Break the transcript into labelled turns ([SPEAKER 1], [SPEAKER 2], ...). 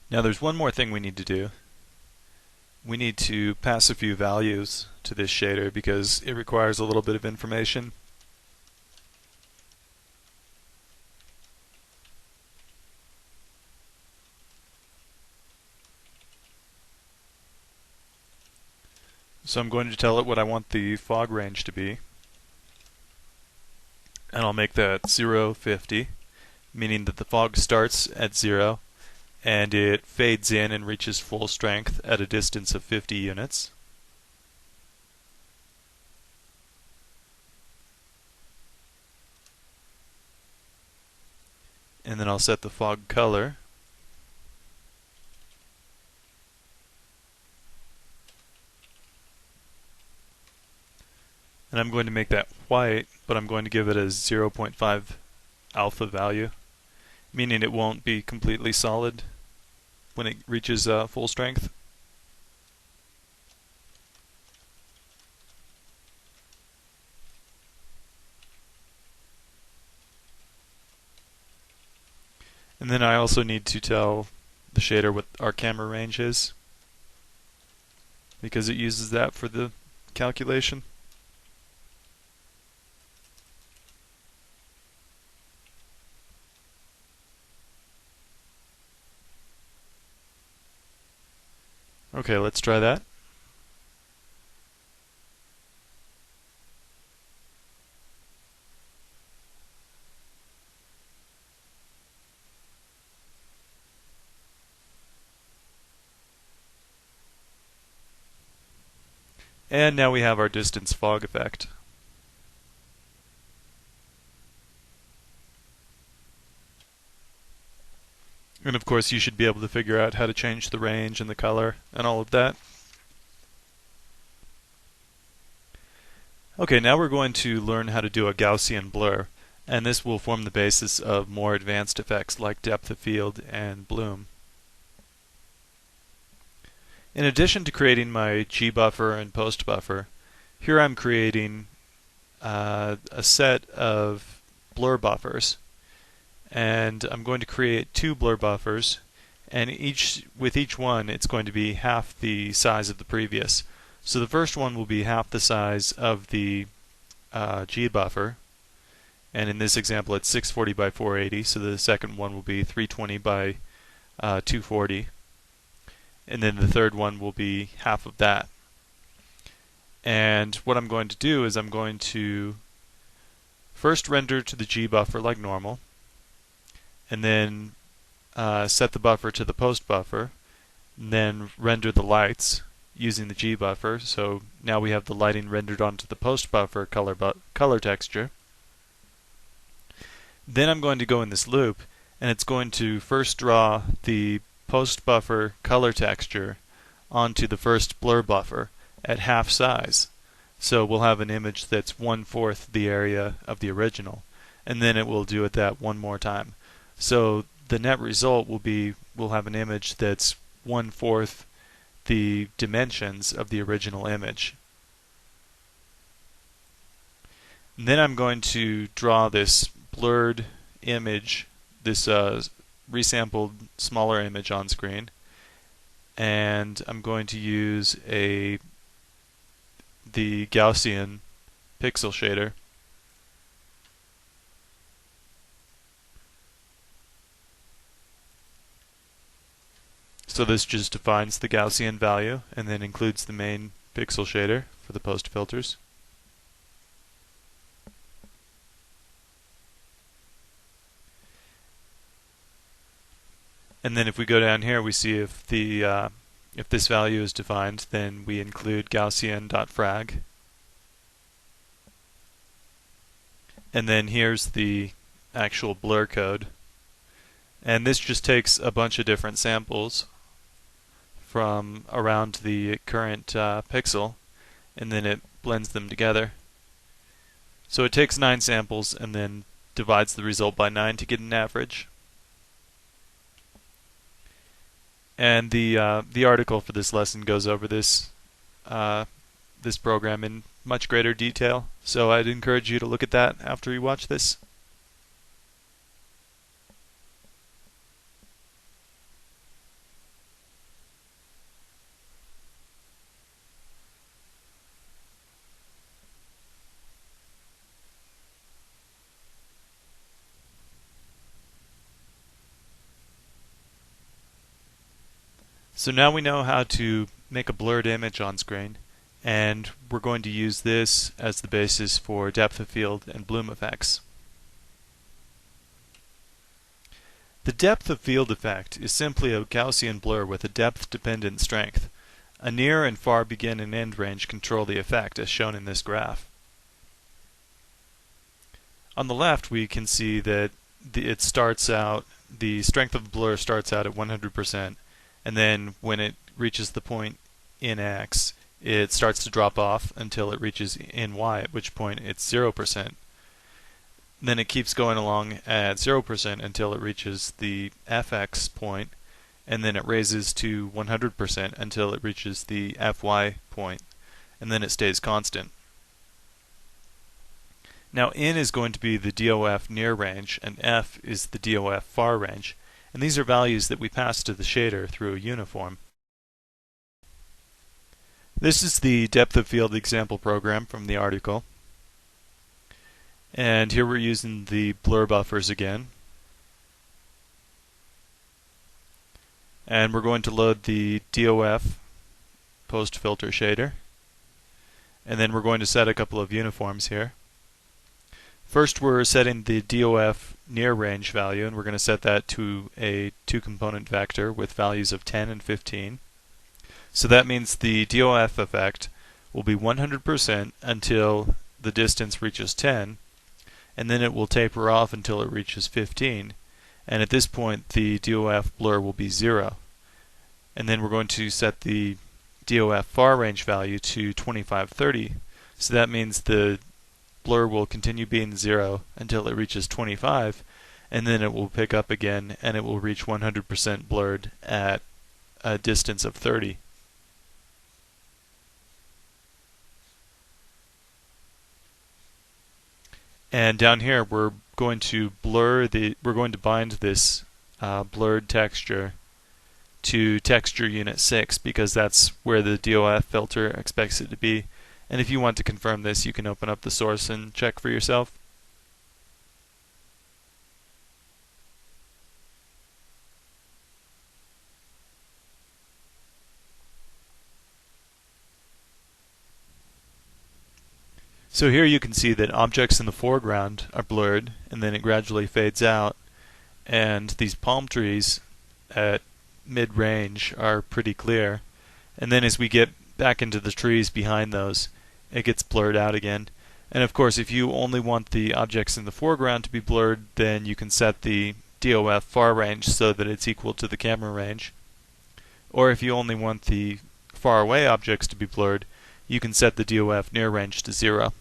[SPEAKER 1] Now there's one more thing we need to do. We need to pass a few values to this shader because it requires a little bit of information. So I'm going to tell it what I want the fog range to be. And I'll make that 0, 50, meaning that the fog starts at 0 and it fades in and reaches full strength at a distance of 50 units. And then I'll set the fog color. And I'm going to make that white, but I'm going to give it a 0.5 alpha value, meaning it won't be completely solid when it reaches full strength. And then I also need to tell the shader what our camera range is, because it uses that for the calculation. Okay, let's try that. And now we have our distance fog effect. And of course you should be able to figure out how to change the range and the color and all of that. Okay, now we're going to learn how to do a Gaussian blur, and this will form the basis of more advanced effects like depth of field and bloom. In addition to creating my gbuffer and postbuffer, here I'm creating a set of blur buffers. And I'm going to create 2 blur buffers, and with each one it's going to be half the size of the previous. So the first one will be half the size of the gbuffer, and in this example it's 640 by 480, so the second one will be 320 by 240, and then the third one will be half of that. And what I'm going to do is I'm going to first render to the gbuffer like normal, and then set the buffer to the post buffer, and then render the lights using the gbuffer. So now we have the lighting rendered onto the post buffer color texture. Then I'm going to go in this loop, and it's going to first draw the post buffer color texture onto the first blur buffer at half size. So we'll have an image that's 1/4 the area of the original, and then it will do it that one more time. So the net result will be we'll have an image that's 1/4 the dimensions of the original image. And then I'm going to draw this blurred image, this resampled smaller image on screen, and I'm going to use the Gaussian pixel shader. So this just defines the Gaussian value and then includes the main pixel shader for the post filters. And then if we go down here, we see if this value is defined, then we include Gaussian.frag. And then here's the actual blur code. And this just takes a bunch of different samples from around the current pixel, and then it blends them together. So it takes 9 samples and then divides the result by 9 to get an average. And the article for this lesson goes over this program in much greater detail, so I'd encourage you to look at that after you watch this. So now we know how to make a blurred image on screen, and we're going to use this as the basis for depth of field and bloom effects. The depth of field effect is simply a Gaussian blur with a depth-dependent strength. A near and far begin and end range control the effect, as shown in this graph. On the left, we can see that the strength of the blur starts out at 100%, and then when it reaches the point in X, it starts to drop off until it reaches in Y, at which point it's 0%. Then it keeps going along at 0% until it reaches the Fx point, and then it raises to 100% until it reaches the Fy point, and then it stays constant. Now N is going to be the DOF near range, and F is the DOF far range, and these are values that we pass to the shader through a uniform. This is the depth of field example program from the article. And here we're using the blur buffers again. And we're going to load the DOF postfilter shader. And then we're going to set a couple of uniforms here. First, we're setting the DOF near range value, and we're going to set that to a two-component vector with values of 10 and 15. So that means the DOF effect will be 100% until the distance reaches 10, and then it will taper off until it reaches 15. And at this point, the DOF blur will be 0. And then we're going to set the DOF far range value to 2530. So that means the blur will continue being 0 until it reaches 25, and then it will pick up again and it will reach 100% blurred at a distance of 30. And down here we're going to bind this blurred texture to texture unit 6 because that's where the DOF filter expects it to be. And if you want to confirm this, you can open up the source and check for yourself. So here you can see that objects in the foreground are blurred, and then it gradually fades out, and these palm trees at mid-range are pretty clear. And then as we get back into the trees behind those, it gets blurred out again. And of course, if you only want the objects in the foreground to be blurred, then you can set the DOF far range so that it's equal to the camera range. Or if you only want the far away objects to be blurred, you can set the DOF near range to 0.